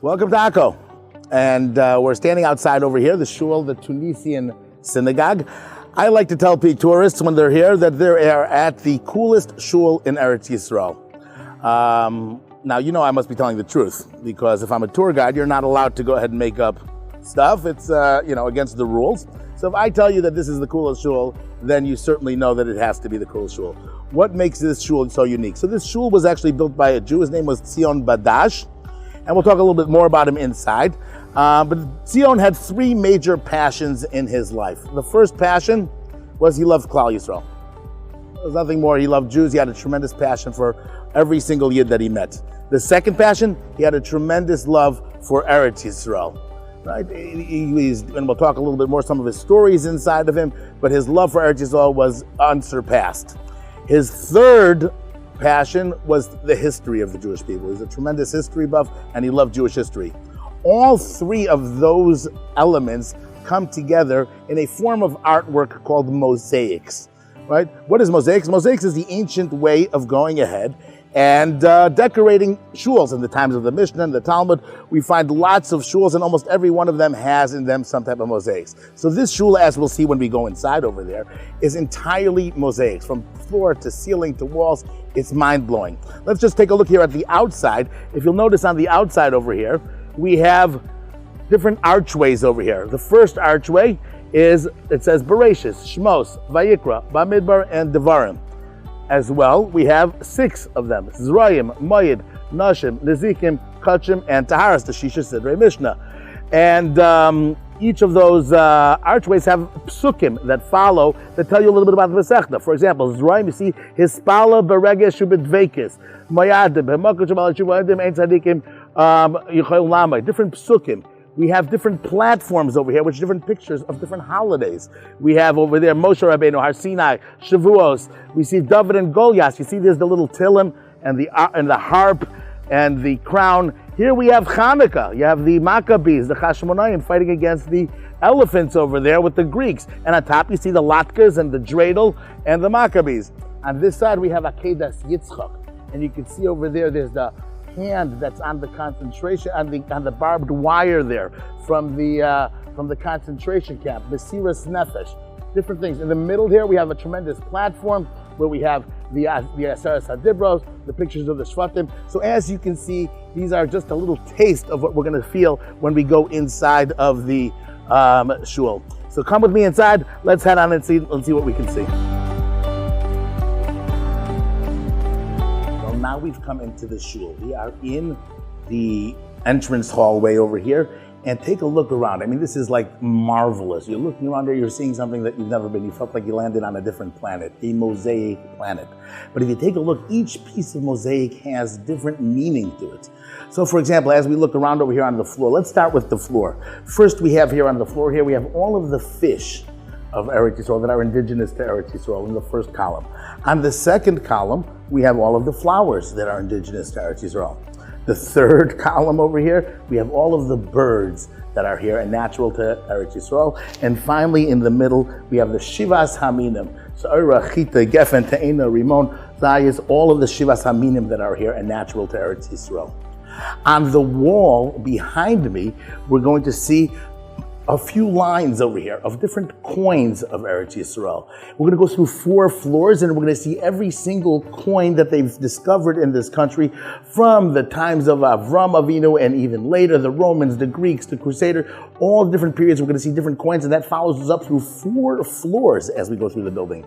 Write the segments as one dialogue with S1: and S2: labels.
S1: Welcome to Akko. And we're standing outside over here, the Shul, the Tunisian synagogue. I like to tell tourists when they're here that they are at the coolest shul in Eretz Yisrael. Now, you know I must be telling the truth, because if I'm a tour guide, you're not allowed to go ahead and make up stuff. It's against the rules. So if I tell you that this is the coolest shul, then you certainly know that it has to be the coolest shul. What makes this shul so unique? So this shul was actually built by a Jew. His name was Zion Badash, and we'll talk a little bit more about him inside. But Zion had three major passions in his life. The first passion was he loved Klal Yisrael. There was nothing more. He loved Jews. He had a tremendous passion for every single Yid that he met. The second passion, he had a tremendous love for Eretz Yisrael. Right? And we'll talk a little bit more, some of his stories inside of him, but his love for Eretz Yisrael was unsurpassed. His third passion was the history of the Jewish people. He's a tremendous history buff, and he loved Jewish history. All three of those elements come together in a form of artwork called mosaics. Right? What is mosaics? Mosaics is the ancient way of going ahead and decorating shuls. In the times of the Mishnah and the Talmud, we find lots of shuls, and almost every one of them has in them some type of mosaics. So this shul, as we'll see when we go inside over there, is entirely mosaics, from floor to ceiling to walls. It's mind-blowing. Let's just take a look here at the outside. If you'll notice on the outside over here, we have different archways over here. The first archway it says Bereshis, Shmos, Vayikra, Bamidbar, and Devarim. As well, we have 6 of them: Zrayim, Moyed, Nashim, Nezikim, Kachim, and Taharas, the Shisha Sidrei Mishnah. And each of those archways have psukim that follow, that tell you a little bit about the Masechta. For example, Zrayim, you see, Hispala Beregesh Ubedvekis, Moyadim, Hemakush Balachuvadim, Ein Tzadikim, Yichol Lamai, different psukim. We have different platforms over here, which are different pictures of different holidays. We have over there Moshe Rabbeinu, Har Sinai, Shavuos. We see David and Goliath. You see there's the little tilim and the harp and the crown. Here we have Hanukkah. You have the Maccabees, the Hashmonayim fighting against the elephants over there with the Greeks. And on top you see the Latkas and the dreidel and the Maccabees. On this side we have Akedas Yitzchak. And you can see over there there's the hand that's on the concentration, on the barbed wire there from the concentration camp, Mesiras Nefesh, different things. In the middle here we have a tremendous platform where we have the Aseres HaDibros, the pictures of the Shvatim. So as you can see, these are just a little taste of what we're going to feel when we go inside of the shul. So come with me inside, let's head on and see what we can see. Now we've come into the shul. We are in the entrance hallway over here, and take a look around. I mean, this is like marvelous. You're looking around here, you're seeing something that you've never been. You felt like you landed on a different planet, a mosaic planet. But if you take a look, each piece of mosaic has different meaning to it. So for example, as we look around over here on the floor, let's start with the floor. First we have here on the floor here, we have all of the fish of Eretz Yisrael that are indigenous to Eretz Yisrael in the first column. On the second column, we have all of the flowers that are indigenous to Eretz Yisrael. The third column over here, we have all of the birds that are here and natural to Eretz Yisrael. And finally, in the middle, we have the Shivas Haminim. Sa'ira, Chita, Gefen, Te'ena, Rimon, Zayis, all of the Shivas Haminim that are here and natural to Eretz Yisrael. On the wall behind me, we're going to see a few lines over here of different coins of Eretz Yisrael. We're going to go through 4 floors, and we're going to see every single coin that they've discovered in this country from the times of Avram Avinu and even later, the Romans, the Greeks, the Crusader, all different periods. We're going to see different coins, and that follows us up through 4 floors as we go through the building.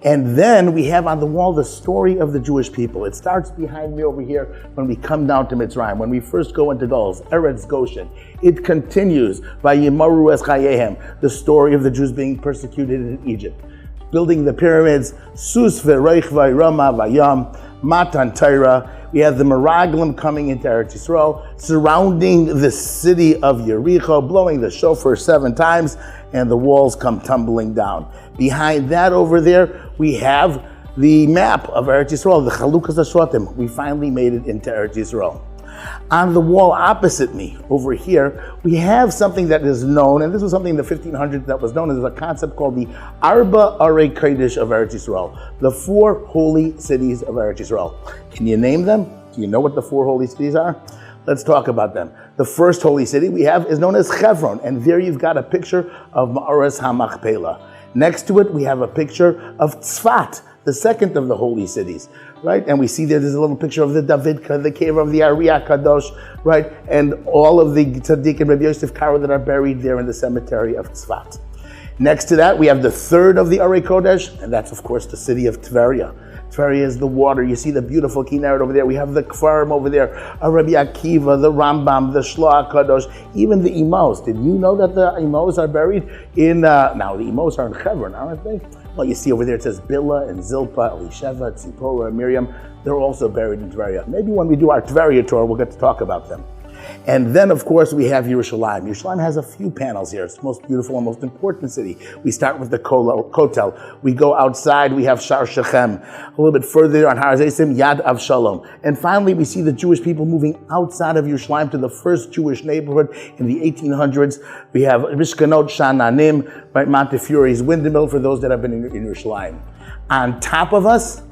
S1: And then we have on the wall the story of the Jewish people. It starts behind me over here when we come down to Mitzrayim, when we first go into Golos, Eretz Goshen. It continues by Yimaru Es Chayehem, the story of the Jews being persecuted in Egypt. Building the pyramids, Sus V'Reich V'Rama V'Yam, Matan Torah. We have the Meraglim coming into Eretz Yisrael, surrounding the city of Yericho, blowing the shofar 7 times, and the walls come tumbling down. Behind that over there, we have the map of Eretz Yisrael, the Chalukas HaShotim. We finally made it into Eretz Yisrael. On the wall opposite me, over here, we have something that is known, and this was something in the 1500s that was known as a concept called the Arba Arei Kodesh of Eretz Yisrael, the 4 holy cities of Eretz Yisrael. Can you name them? Do you know what the 4 holy cities are? Let's talk about them. The first holy city we have is known as Hebron, and there you've got a picture of Ma'aras HaMachpelah. Next to it, we have a picture of Tzfat, the second of the holy cities, right? And we see there's a little picture of the Davidka, the cave of the Ari HaKadosh, right? And all of the Tzaddik and Rabbi Yosef Karo that are buried there in the cemetery of Tzfat. Next to that, we have the third of the Arei Kodesh, and that's, of course, the city of Tveria. Tveria is the water. You see the beautiful Kinneret over there. We have the Kfarim over there, Rabbi Akiva, the Rambam, the Shloah Kadosh, even the Imos. Did you know that the Imos are buried in, now the Imos are in Hebron, aren't they? Well, you see over there it says Bilhah and Zilpah, Elisheva, Tzipora, Miriam. They're also buried in Tveria. Maybe when we do our Tveria tour, we'll get to talk about them. And then, of course, we have Yerushalayim. Yerushalayim has a few panels here. It's the most beautiful and most important city. We start with the Kotel. We go outside. We have Shar Shechem. A little bit further on Har Hazeisim, Yad Avshalom. And finally, we see the Jewish people moving outside of Yerushalayim to the first Jewish neighborhood in the 1800s. We have Rishkanot Shananim, right, Montefiori's Windmill for those that have been in Yerushalayim. On top of us,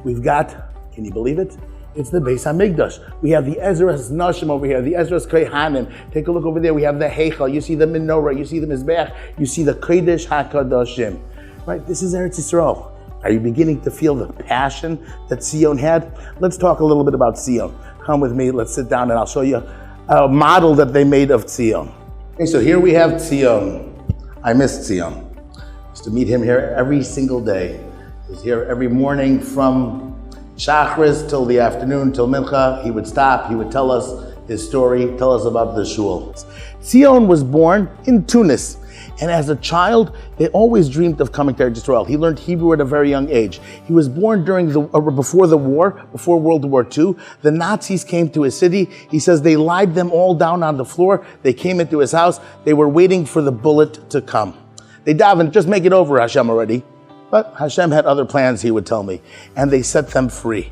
S1: we've got, can you believe it? It's the Beis HaMikdash. We have the Ezra's Nashim over here, the Ezra's Kohanim. Take a look over there. We have the Heichal. You see the Menorah. You see the Mizbeach. You see the Kodesh HaKadoshim. Right? This is Eretz Yisrael. Are you beginning to feel the passion that Zion had? Let's talk a little bit about Zion. Come with me. Let's sit down and I'll show you a model that they made of Zion. Okay, so here we have Zion. I miss Zion. I used to meet him here every single day. He was here every morning from Shachris till the afternoon, till Mincha. He would stop, he would tell us his story, tell us about the Shul. Zion was born in Tunis, and as a child, they always dreamed of coming to Eretz Yisrael. He learned Hebrew at a very young age. He was born before the war, before World War II. The Nazis came to his city. He says they lied them all down on the floor. They came into his house. They were waiting for the bullet to come. They davened, just make it over, Hashem, already. But Hashem had other plans, he would tell me, and they set them free.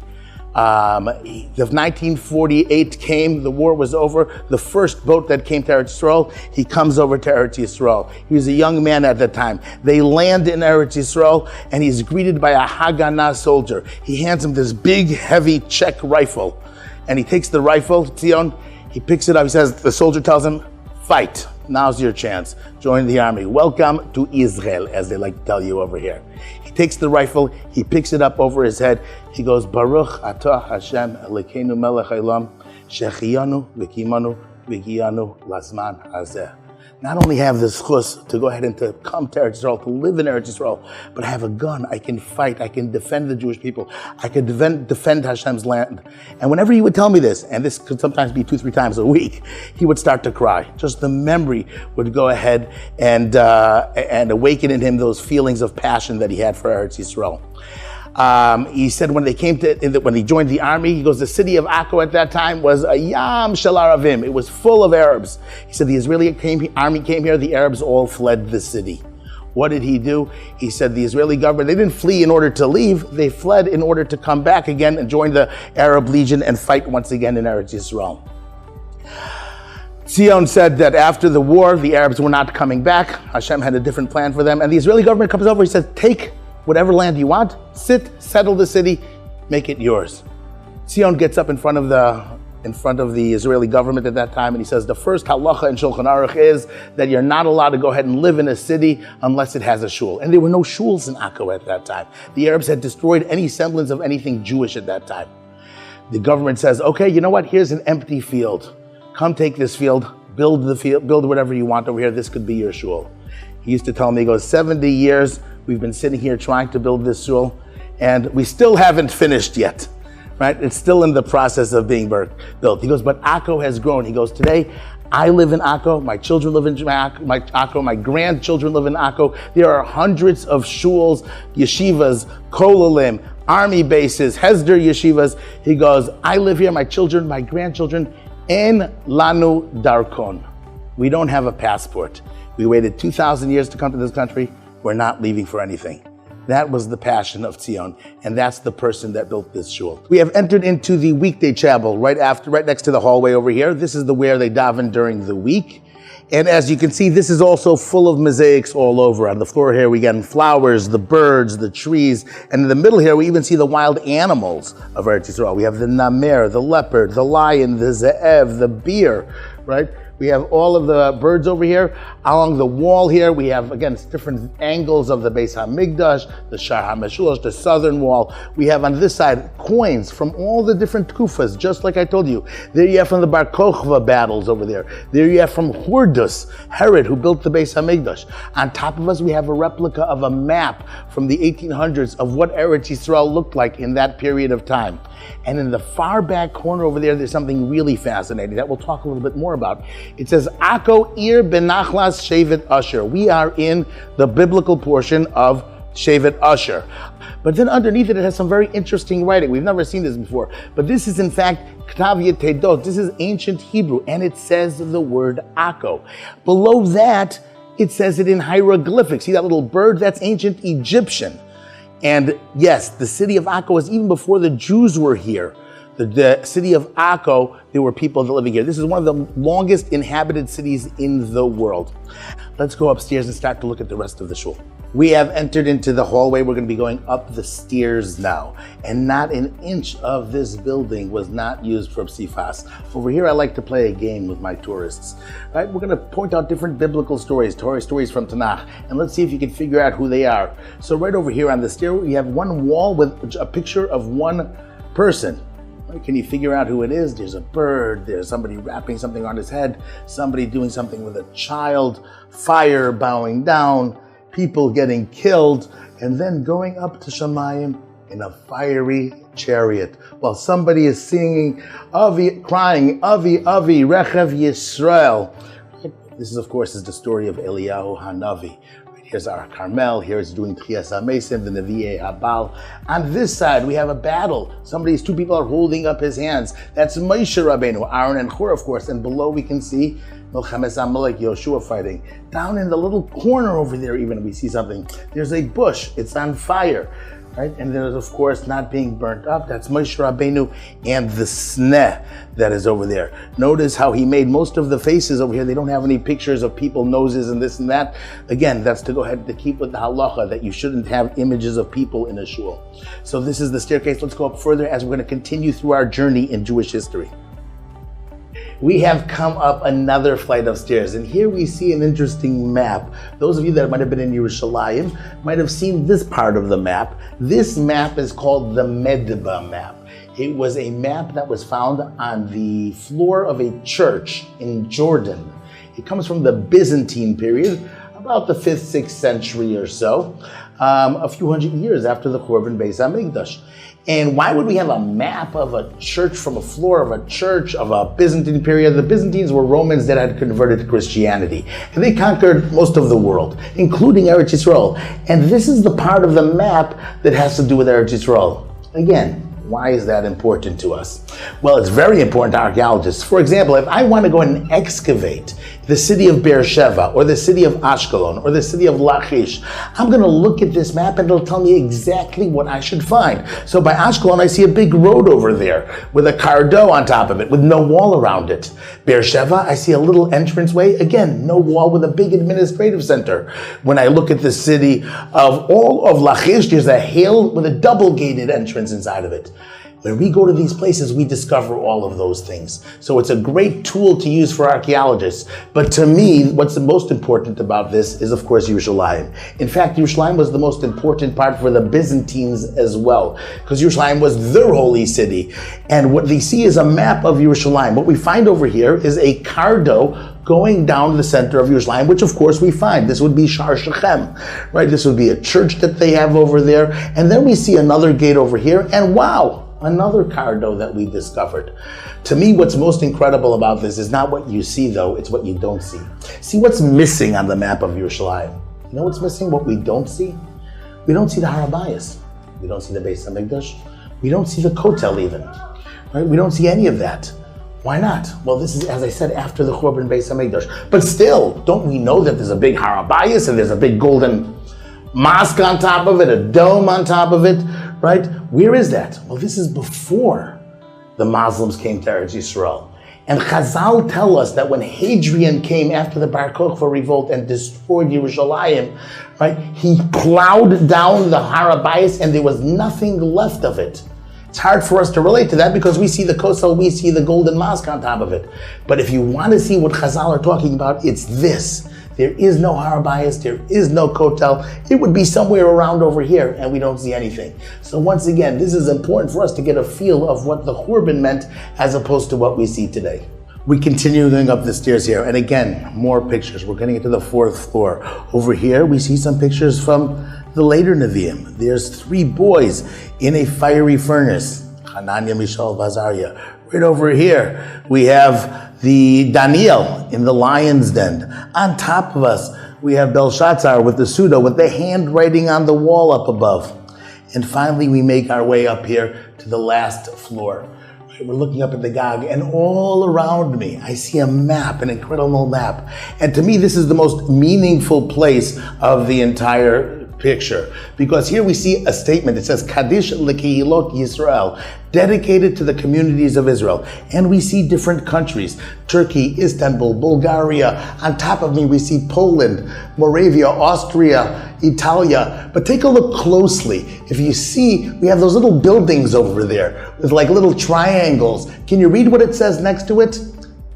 S1: The 1948 came, the war was over. The first boat that came to Eretz Yisrael, he comes over to Eretz Yisrael. He was a young man at the time. They land in Eretz Yisrael, and he's greeted by a Haganah soldier. He hands him this big, heavy Czech rifle, and he takes the rifle, Zion, he picks it up, he says, the soldier tells him, fight. Now's your chance. Join the army. Welcome to Israel, as they like to tell you over here. He takes the rifle, he picks it up over his head. He goes, Baruch atah Hashem Elokeinu melech haolam, shehechiyanu v'kimanu v'giyanu lasman hazeh. Not only have the schus to go ahead and to come to Eretz Yisrael, to live in Eretz Yisrael, but I have a gun, I can fight, I can defend the Jewish people, I can defend Hashem's land. And whenever he would tell me this, and this could sometimes be 2-3 times a week, he would start to cry. Just the memory would go ahead and awaken in him those feelings of passion that he had for Eretz Yisrael. He said when he joined the army, he goes, the city of Akko at that time was a Yam Shel Aravim. It was full of Arabs. He said the Israeli army came here, the Arabs all fled the city. What did he do? He said the Israeli government, they didn't flee in order to leave, they fled in order to come back again and join the Arab Legion and fight once again in Eretz Yisrael. Zion said that after the war, the Arabs were not coming back. Hashem had a different plan for them. And the Israeli government comes over, he says, take whatever land you want, settle the city, make it yours. Zion gets up in front of the Israeli government at that time, and he says the first halacha in Shulchan Aruch is that you're not allowed to go ahead and live in a city unless it has a shul. And there were no shuls in Akko at that time. The Arabs had destroyed any semblance of anything Jewish at that time. The government says, okay, you know what? Here's an empty field. Come take this field, build the field, build whatever you want over here. This could be your shul. He used to tell me, he goes, 70 years we've been sitting here trying to build this shul, and we still haven't finished yet, right? It's still in the process of being built. He goes, but Akko has grown. He goes, today, I live in Akko, my children live in Akko, my grandchildren live in Akko. There are hundreds of shuls, yeshivas, kolalim, army bases, Hesder yeshivas. He goes, I live here, my children, my grandchildren, en lanu darkon. We don't have a passport. We waited 2,000 years to come to this country. We're not leaving for anything. That was the passion of Zion, and that's the person that built this shul. We have entered into the weekday chapel right next to the hallway over here. This is where they daven during the week. And as you can see, this is also full of mosaics all over. On the floor here, we get flowers, the birds, the trees. And in the middle here, we even see the wild animals of Eretz Yisrael. We have the namer, the leopard, the lion, the ze'ev, the bear, right? We have all of the birds over here. Along the wall here, we have, again, different angles of the Beis HaMikdash, the Shar HaMeshulash, the southern wall. We have on this side coins from all the different kufas, just like I told you. There you have from the Bar Kokhba battles over there. There you have from Hordus, Herod, who built the Beis HaMikdash. On top of us, we have a replica of a map from the 1800s of what Eretz Yisrael looked like in that period of time. And in the far back corner over there, there's something really fascinating that we'll talk a little bit more about. It says, Akko Ir Benachlas Shevet Asher. We are in the biblical portion of Shevet Asher. But then underneath it, it has some very interesting writing. We've never seen this before. But this is, in fact, Ktav Yetedot. This is ancient Hebrew, and it says the word Akko. Below that, it says it in hieroglyphics. See that little bird? That's ancient Egyptian. And yes, the city of Akko was even before the Jews were here. The city of Akko, there were people living here. This is one of the longest inhabited cities in the world. Let's go upstairs and start to look at the rest of the shul. We have entered into the hallway. We're going to be going up the stairs now. And not an inch of this building was not used for psifas. Over here, I like to play a game with my tourists. Right? We're going to point out different biblical stories, Torah stories from Tanakh, and let's see if you can figure out who they are. So right over here on the stair, we have one wall with a picture of one person. Can you figure out who it is? There's a bird, there's somebody wrapping something on his head, somebody doing something with a child, fire bowing down, people getting killed, and then going up to Shamayim in a fiery chariot while somebody is singing, Avi, crying, Avi, Avi, Rechev Yisrael. This is, of course, is the story of Eliyahu Hanavi. Here's our Carmel, here's doing Tchias HaMesim, the Nevi'ei Habal. On this side, we have a battle. Two people are holding up his hands. That's Moshe Rabbeinu, Aron and Hur, of course. And below we can see Milchemes Amalek, Yoshua fighting. Down in the little corner over there even, we see something. There's a bush, it's on fire. Right? And there's, of course, not being burnt up. That's Moshe Rabbeinu and the sneh that is over there. Notice how he made most of the faces over here. They don't have any pictures of people, noses, and this and that. Again, that's to go ahead to keep with the halacha that you shouldn't have images of people in a shul. So this is the staircase. Let's go up further as we're going to continue through our journey in Jewish history. We have come up another flight of stairs, and here we see an interesting map. Those of you that might have been in Yerushalayim might have seen this part of the map. This map is called the Medba map. It was a map that was found on the floor of a church in Jordan. It comes from the Byzantine period, about the 5th, 6th century or so, a few hundred years after the Churban Beis HaMikdash. And why would we have a map of a church from a floor of a church of a Byzantine period? The Byzantines were Romans that had converted to Christianity. And they conquered most of the world, including Eretz Yisrael. And this is the part of the map that has to do with Eretz Yisrael. Again, why is that important to us? Well, it's very important to archaeologists. For example, if I want to go and excavate the city of Beersheba, or the city of Ashkelon, or the city of Lachish, I'm going to look at this map and it'll tell me exactly what I should find. So by Ashkelon, I see a big road over there with a cardo on top of it, with no wall around it. Beersheba, I see a little entranceway, again, no wall with a big administrative center. When I look at the city of all of Lachish, there's a hill with a double-gated entrance inside of it. When we go to these places, we discover all of those things. So it's a great tool to use for archaeologists. But to me, what's the most important about this is, of course, Yerushalayim. In fact, Yerushalayim was the most important part for the Byzantines as well, because Yerushalayim was their holy city. And what they see is a map of Yerushalayim. What we find over here is a cardo going down the center of Yerushalayim, which of course we find. This would be Shar Shechem, right? This would be a church that they have over there. And then we see another gate over here, and wow, another cardo that we discovered. To me, what's most incredible about this is not what you see, though, it's what you don't see. See what's missing on the map of Yerushalayim. You know what's missing, what we don't see? We don't see the Har HaBayis. We don't see the Beis HaMikdash. We don't see the Kotel even. Right? We don't see any of that. Why not? Well, this is, as I said, after the Churban Beis HaMikdash. But still, don't we know that there's a big Har HaBayis and there's a big golden mosque on top of it, a dome on top of it, right? Where is that? Well, this is before the Muslims came to Eretz Yisrael. And Chazal tell us that when Hadrian came after the Bar Kokhba revolt and destroyed Yerushalayim, right, he plowed down the Har HaBayis and there was nothing left of it. It's hard for us to relate to that because we see the kosel, we see the golden mosque on top of it. But if you want to see what Chazal are talking about, it's this. There is no Har Bayis, there is no Kotel. It would be somewhere around over here, and we don't see anything. So once again, this is important for us to get a feel of what the Churban meant as opposed to what we see today. We continue going up the stairs here, and again, more pictures. We're getting into the 4th floor. Over here, we see some pictures from the later Nevi'im. There's 3 boys in a fiery furnace. Hananiah, Mishael, Azariah. Right over here, we have the Daniel in the lion's den. On top of us, we have Belshazzar with the Suda, with the handwriting on the wall up above. And finally, we make our way up here to the last floor. We're looking up at the Gog, and all around me, I see a map, an incredible map. And to me, this is the most meaningful place of the entire picture, because here we see a statement. It says Kaddish Lekehilot Yisrael, dedicated to the communities of Israel. And we see different countries: Turkey, Istanbul, Bulgaria. On top of me, we see Poland, Moravia, Austria, Italia. But take a look closely. If you see, we have those little buildings over there with like little triangles. Can you read what it says next to it?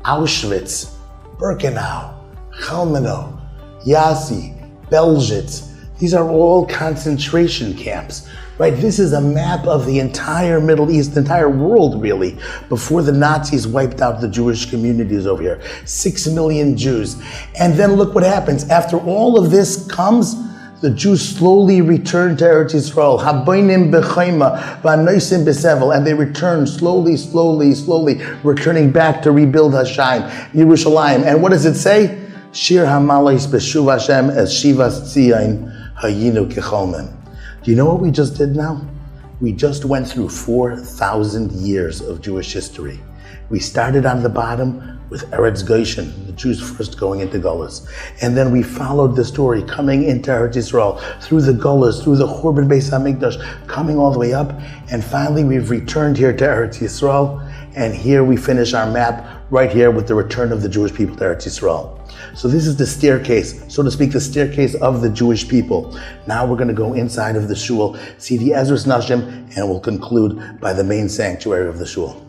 S1: Auschwitz, Birkenau, Chelmno, Yassi, Belzhitz. These are all concentration camps, right? This is a map of the entire Middle East, the entire world really, before the Nazis wiped out the Jewish communities over here. 6 million Jews. And then look what happens. After all of this comes, the Jews slowly return to Eretz Yisrael. Haboinim b'chayma v'anoisim b'sevel. And they return slowly, returning back to rebuild Hashem, Yerushalayim. And what does it say? Shir hamalais b'shuv Hashem es shivas tzion hayinu kecholmem. Do you know what we just did now? We just went through 4,000 years of Jewish history. We started on the bottom with Eretz Goshen, the Jews first going into Golas. And then we followed the story coming into Eretz Yisrael, through the Golas, through the Churban Beis HaMikdash, coming all the way up. And finally we've returned here to Eretz Yisrael. And here we finish our map right here with the return of the Jewish people to Eretz Yisrael. So this is the staircase, so to speak, the staircase of the Jewish people. Now we're going to go inside of the Shul, see the Ezras Nashim, and we'll conclude by the main sanctuary of the Shul.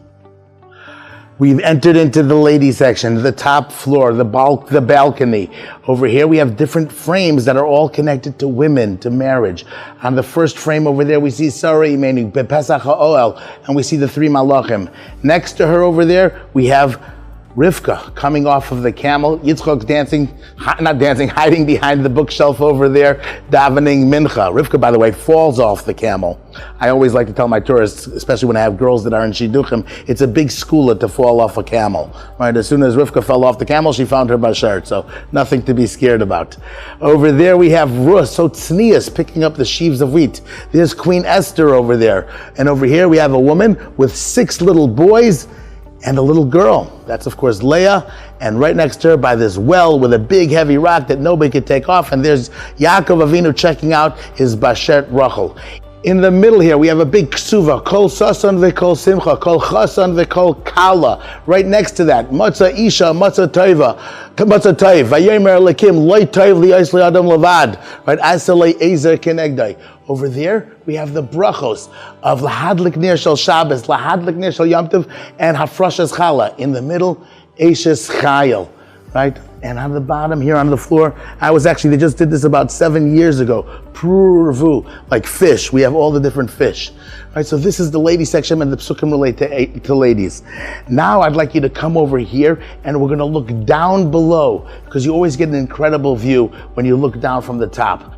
S1: We've entered into the ladies section, the top floor, the balcony. Over here we have different frames that are all connected to women, to marriage. On the first frame over there we see Sarah Imenu, Bepesach HaOel, and we see the 3 Malachim. Next to her over there we have Rivka coming off of the camel. Yitzchak's hiding behind the bookshelf over there, davening mincha. Rivka, by the way, falls off the camel. I always like to tell my tourists, especially when I have girls that are in shidduchim, it's a big skula to fall off a camel. Right? As soon as Rivka fell off the camel, she found her bashert, so nothing to be scared about. Over there we have Rus, so tznius, picking up the sheaves of wheat. There's Queen Esther over there. And over here we have a woman with 6 little boys and a little girl. That's of course Leah, and right next to her by this well with a big heavy rock that nobody could take off, and there's Yaakov Avinu checking out his Bashet Rachel. In the middle here we have a big ksuva, kol sasan v'kol simcha, kol chasan v'kol kala. Right next to that, matzah isha, matzah toiva, matzah toiv, vayemer lekim, loy toiv liyos li'adam levad, right, asalei ezer kenegdai. Over there, we have the brachos of Lahadlik Nir Shel Shabbos, Lahadlik Nir Shel Yom Tov, and Hafrashas Chala. In the middle, Eshes Chayil, right? And on the bottom here on the floor, they just did this about 7 years ago. Prurvu, like fish. We have all the different fish. Right, so this is the ladies section, and the psukim relate to ladies. Now I'd like you to come over here, and we're going to look down below, because you always get an incredible view when you look down from the top.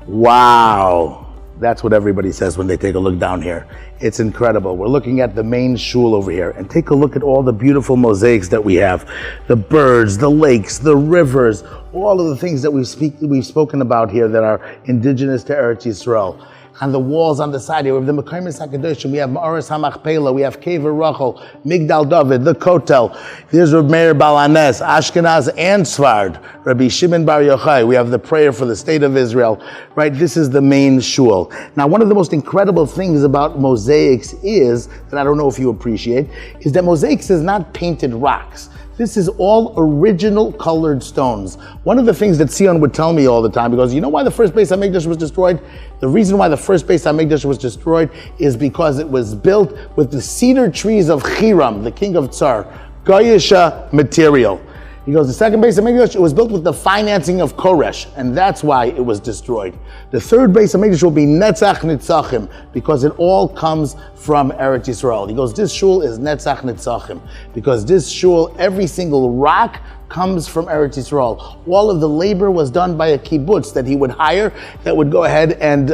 S1: Wow, that's what everybody says when they take a look down here. It's incredible. We're looking at the main shul over here, and take a look at all the beautiful mosaics that we have. The birds, the lakes, the rivers, all of the things that we've spoken about here that are indigenous to Eretz Yisrael. On the walls on the side here, we have the Mekaymis HaKadoshim, we have Ma'aras HaMachpelah, we have Kever Rachel, Migdal David, the Kotel. There's Reb Meir Balanes, Ashkenaz and Sfard, Rabbi Shimon Bar Yochai. We have the prayer for the state of Israel. Right, this is the main shul. Now, one of the most incredible things about mosaics is, that I don't know if you appreciate, is that mosaics is not painted rocks. This is all original colored stones. One of the things that Sion would tell me all the time, he goes, you know why the first Beis HaMikdash was destroyed? The reason why the first Beis HaMikdash was destroyed is because it was built with the cedar trees of Hiram, the king of Tsar, Goyisha material. He goes, the second Beis HaMikdash, it was built with the financing of Koresh, and that's why it was destroyed. The third Beis HaMikdash will be Netzach Nitzachim, because it all comes from Eretz Yisrael. He goes, this shul is Netzach Nitzachim, because this shul, every single rock comes from Eretz Yisrael. All of the labor was done by a kibbutz that he would hire, that would go ahead and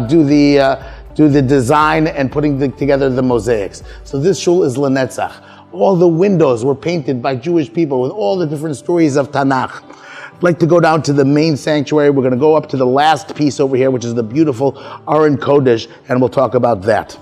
S1: do the design and putting together the mosaics. So this shul is Lenetzach. All the windows were painted by Jewish people with all the different stories of Tanakh. I'd like to go down to the main sanctuary. We're going to go up to the last piece over here, which is the beautiful Aron Kodesh, and we'll talk about that.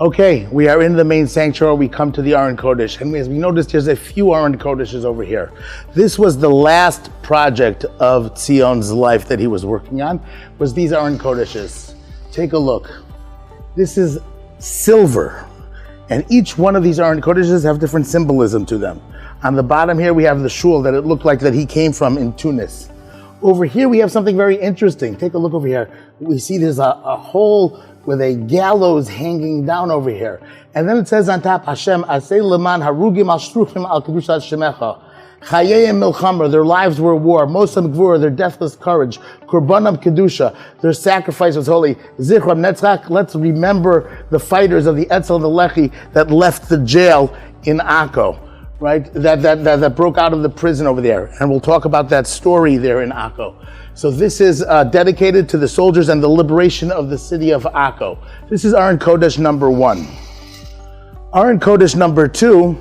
S1: Okay, we are in the main sanctuary. We come to the Aron Kodesh, and as we noticed, there's a few Aron Kodeshes over here. This was the last project of Tzion's life that he was working on, was these Aron Kodeshes. Take a look. This is silver. And each one of these Aron Kodeshes have different symbolism to them. On the bottom here, we have the shul that it looked like that he came from in Tunis. Over here, we have something very interesting. Take a look over here. We see there's a hole with a gallows hanging down over here. And then it says on top, Hashem, Aseh leman harugim al shtrufim al kedushat shemecha. Chayeyim milchamer, their lives were war. Mosam gvur, their deathless courage. Kurbanam kedusha, their sacrifice was holy. Zichram netzach, let's remember the fighters of the Etzel and the Lechi that left the jail in Akko, right? That broke out of the prison over there. And we'll talk about that story there in Akko. So this is dedicated to the soldiers and the liberation of the city of Akko. This is Aron Kodesh number 1. Aron Kodesh number 2,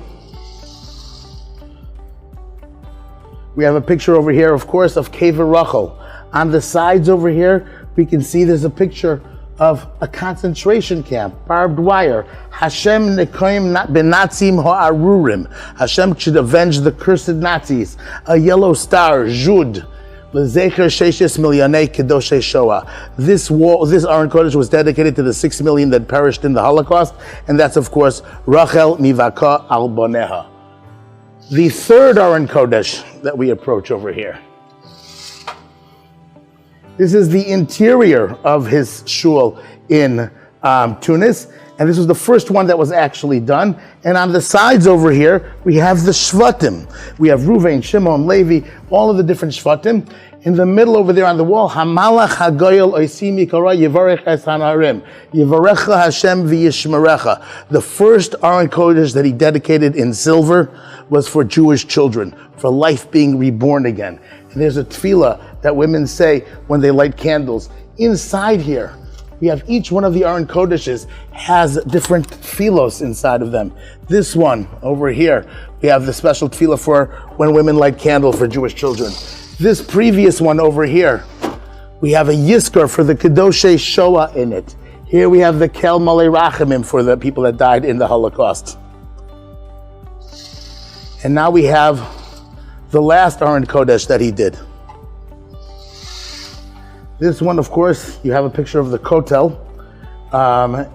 S1: we have a picture over here, of course, of Kever Rachel. On the sides over here, we can see there's a picture of a concentration camp, barbed wire. Hashem nekoim benatzim ha'arurim. Hashem should avenge the cursed Nazis. A yellow star, Jud. L'zecher sheishes milyonei kedoshei Shoah. This Aron Kodesh was dedicated to the 6 million that perished in the Holocaust, and that's, of course, Rachel mivaka al boneha. The third Aron Kodesh that we approach over here. This is the interior of his shul in Tunis, and this was the first one that was actually done. And on the sides over here, we have the Shvatim. We have Ruvain, Shimon, Levi, all of the different Shvatim. In the middle over there on the wall, Hamalach Hagoyel Oisimi Kara Yivarech Es Hanarim, Yivarecha Hashem V'Yishmerecha. The first Aron Kodesh that he dedicated in silver was for Jewish children, for life being reborn again. And there's a tefillah that women say when they light candles. Inside here, we have each one of the Aron Kodeshes has different tefillos inside of them. This one over here, we have the special tefillah for when women light candle for Jewish children. This previous one over here, we have a Yizkor for the Kedoshei Shoah in it. Here we have the Kel Malei Rachamim for the people that died in the Holocaust. And now we have the last Aron Kodesh that he did. This one, of course, you have a picture of the Kotel,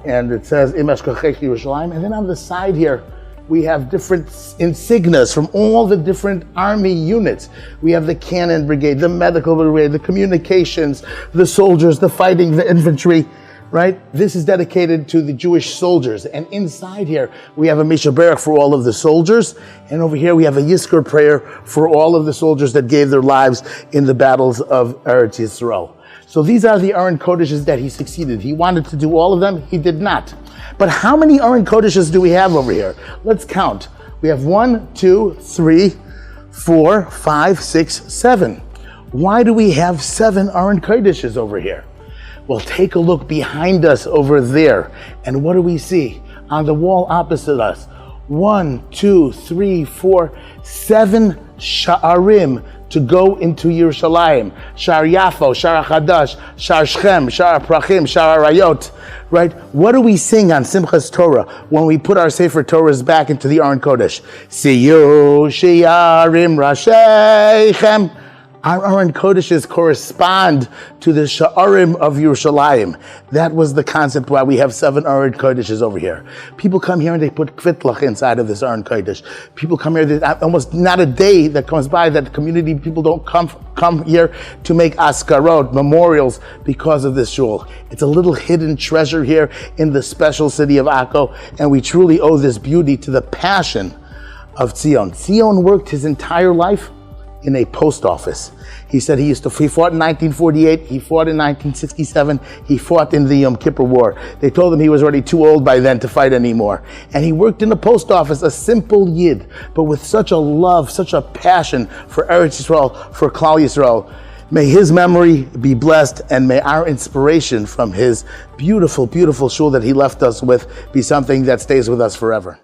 S1: and it says Imesh Kachech Yerushalayim. And then on the side here, we have different insignias from all the different army units. We have the cannon brigade, the medical brigade, the communications, the soldiers, the fighting, the infantry, right? This is dedicated to the Jewish soldiers. And inside here, we have a Misha Berach for all of the soldiers. And over here, we have a Yizkor prayer for all of the soldiers that gave their lives in the battles of Eretz Yisrael. So these are the Aron Kodeshes that he succeeded. He wanted to do all of them. He did not. But how many Aron Kodeshes do we have over here? Let's count. We have 1, 2, 3, 4, 5, 6, 7. Why do we have 7 Aron Kodeshes over here? Well, take a look behind us over there. And what do we see? On the wall opposite us. 1, 2, 3, 4, 7 Sha'arim to go into Yerushalayim. Shar Yafo, Shar Chadash, Shar Shechem, Shar Prachim, Shar Arayot. Right? What do we sing on Simchas Torah when we put our Sefer Torahs back into the Aron Kodesh? Siyu Shiarim Rashechem Our aron kodeshes correspond to the sha'arim of Yerushalayim. That was the concept why we have 7 aron kodeshes over here. People come here and they put kvitlach inside of this aron kodesh. People come here, there's almost not a day that comes by that community people don't come here to make askarot, memorials, because of this shul. It's a little hidden treasure here in the special city of Akko, and we truly owe this beauty to the passion of Zion. Zion worked his entire life in a post office. He said he fought in 1948, he fought in 1967, he fought in the Yom Kippur War. They told him he was already too old by then to fight anymore. And he worked in the post office, a simple Yid, but with such a love, such a passion for Eretz Yisrael, for Klal Yisrael. May his memory be blessed, and may our inspiration from his beautiful, beautiful shul that he left us with be something that stays with us forever.